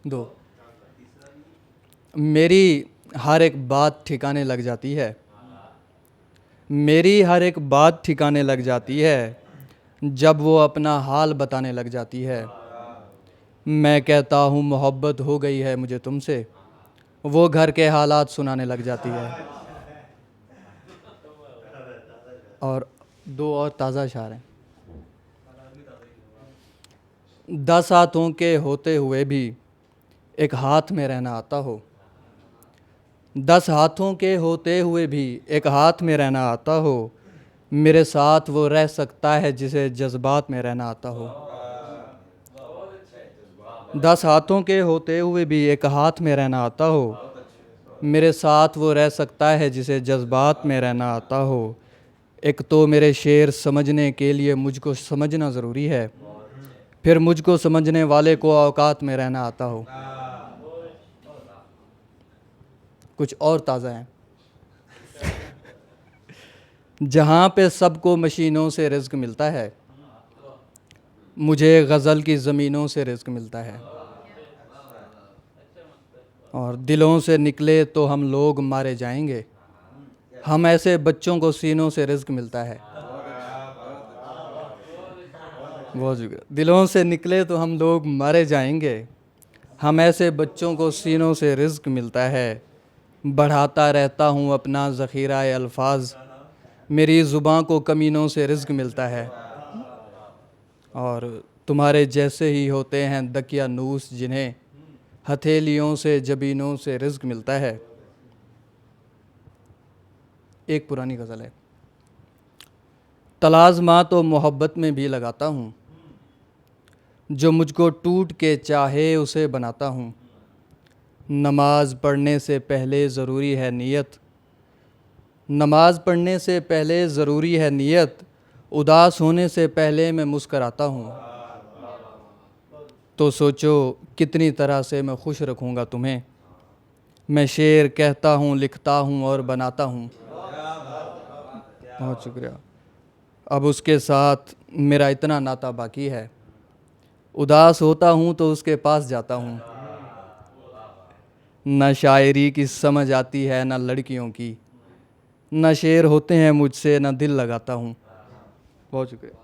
दो। मेरी हर एक बात ठिकाने लग जाती है, मेरी हर एक बात ठिकाने लग जाती है जब वो अपना हाल बताने लग जाती है। मैं कहता हूँ मोहब्बत हो गई है मुझे तुमसे, वो घर के हालात सुनाने लग जाती है। और दो और ताज़ा शायर हैं। 10 हाथों के होते हुए भी एक हाथ में रहना आता हो, 10 हाथों के होते हुए भी एक हाथ में रहना आता हो, मेरे साथ वो रह सकता है जिसे जज्बात में रहना आता हो। 10 हाथों के होते हुए भी एक हाथ में रहना आता हो, मेरे साथ वो रह सकता है जिसे जज्बात में रहना आता हो। एक तो मेरे शेर समझने के लिए मुझको समझना ज़रूरी है, फिर मुझको समझने वाले को औकात में रहना आता हो। कुछ और ताज़ा हैं। जहाँ पे सबको मशीनों से रिज़्क मिलता है, मुझे गज़ल की ज़मीनों से रिज़्क मिलता है। और दिलों से निकले तो हम लोग मारे जाएंगे, हम ऐसे बच्चों को सीनों से रिज़्क मिलता है। बहुत शुक्रिया। दिलों से निकले तो हम लोग मारे जाएंगे, हम ऐसे बच्चों को सीनों से रिज़्क मिलता है। बढ़ाता रहता हूँ अपना ज़ख़ीरा अल्फाज, मेरी ज़ुबान को कमीनों से रिज़्क मिलता है। और तुम्हारे जैसे ही होते हैं दकियानूस, जिन्हें हथेलियों से जबीनों से रिज़्क मिलता है। एक पुरानी गज़ल है। तलाज़मा तो मोहब्बत में भी लगाता हूँ, जो मुझको टूट के चाहे उसे बनाता हूँ। नमाज़ पढ़ने से पहले ज़रूरी है नियत, नमाज़ पढ़ने से पहले ज़रूरी है नियत, उदास होने से पहले मैं मुस्कराता हूँ। तो सोचो कितनी तरह से मैं खुश रखूँगा तुम्हें, मैं शेर कहता हूँ, लिखता हूँ और बनाता हूँ। बहुत शुक्रिया। अब उसके साथ मेरा इतना नाता बाकी है, उदास होता हूँ तो उसके पास जाता हूँ। न शायरी की समझ आती है न लड़कियों की, न शेर होते हैं मुझसे न दिल लगाता हूँ। बहुत शुक्रिया।